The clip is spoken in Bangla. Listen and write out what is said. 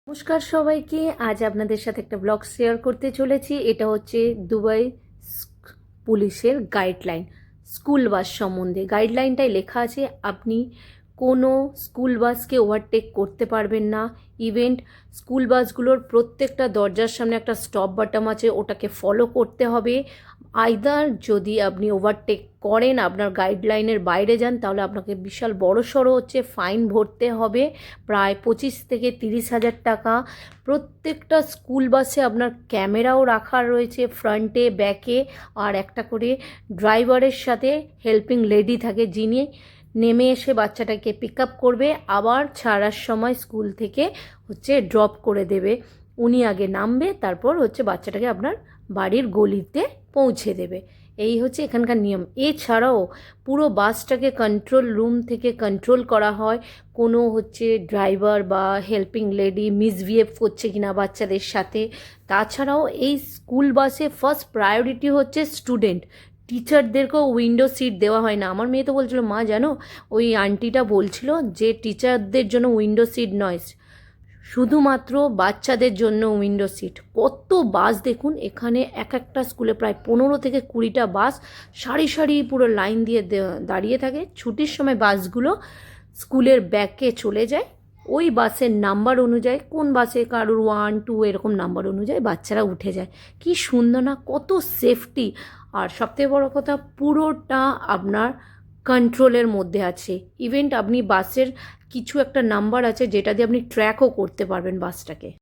নমস্কার সবাইকে। আজ আপনাদের সাথে একটা ব্লগ শেয়ার করতে চলেছি। এটা হচ্ছে দুবাই পুলিশের গাইডলাইন, স্কুল বাস সম্বন্ধে। গাইডলাইনটাই লেখা আছে আপনি কোনো স্কুল বাসকে ওভারটেক করতে পারবেন না। ইভেন্ট স্কুল বাসগুলোর প্রত্যেকটা দরজার সামনে একটা স্টপ বাটন আছে, ওটাকে ফলো করতে হবে। আইদার যদি আপনি ওভারটেক করেন, আপনার গাইডলাইনের বাইরে যান, তাহলে আপনাকে বিশাল বড়সড় হচ্ছে ফাইন ভরতে হবে, প্রায় 25 থেকে 30 হাজার টাকা। প্রত্যেকটা স্কুল বাসে আপনার ক্যামেরাও রাখা রয়েছে ফ্রন্টে, ব্যাকে, আর একটা করে ড্রাইভারের সাথে হেল্পিং লেডি থাকে, যিনি নেমে এসে বাচ্চাটাকে পিক আপ করবে, আবার ছাড়ার সময় স্কুল থেকে হচ্ছে ড্রপ করে দেবে। উনি আগে নামবে, তারপর হচ্ছে বাচ্চাটাকে আপনার বাড়ির গলিতে পৌঁছে দেবে। এই হচ্ছে এখানকার নিয়ম। এছাড়াও পুরো বাসটাকে কন্ট্রোল রুম থেকে কন্ট্রোল করা হয়, কোনো হচ্ছে ড্রাইভার বা হেল্পিং লেডি মিসবিহেভ করছে কিনা বাচ্চাদের সাথে। তাছাড়াও এই স্কুল বাসে ফার্স্ট প্রায়োরিটি হচ্ছে স্টুডেন্ট। টিচারদেরকেও উইন্ডো সিট দেওয়া হয় না। আমার মেয়ে তো বলছিল, মা জানো, ওই আন্টিটা বলছিল যে টিচারদের জন্য উইন্ডো সিট নয়, শুধুমাত্র বাচ্চাদের জন্য উইন্ডো সিট। কত বাস দেখুন এখানে, এক একটা স্কুলে প্রায় 15 থেকে 20টা বাস সারি সারি পুরো লাইন দিয়ে দাঁড়িয়ে থাকে। ছুটির সময় বাসগুলো স্কুলের ব্যাকে চলে যায়। ওই বাসের নাম্বার অনুযায়ী, কোন বাসে কারোর 1, 2 এরকম নাম্বার অনুযায়ী বাচ্চারা উঠে যায়। কি সুন্দর না, কত সেফটি। আর সবথেকে বড় কথা, পুরোটা আপনার কন্ট্রোলের মধ্যে আছে। ইভেন্ট আপনি বাসের কিছু একটা নাম্বার আছে যেটা দিয়ে আপনি ট্র্যাকও করতে পারবেন বাসটাকে।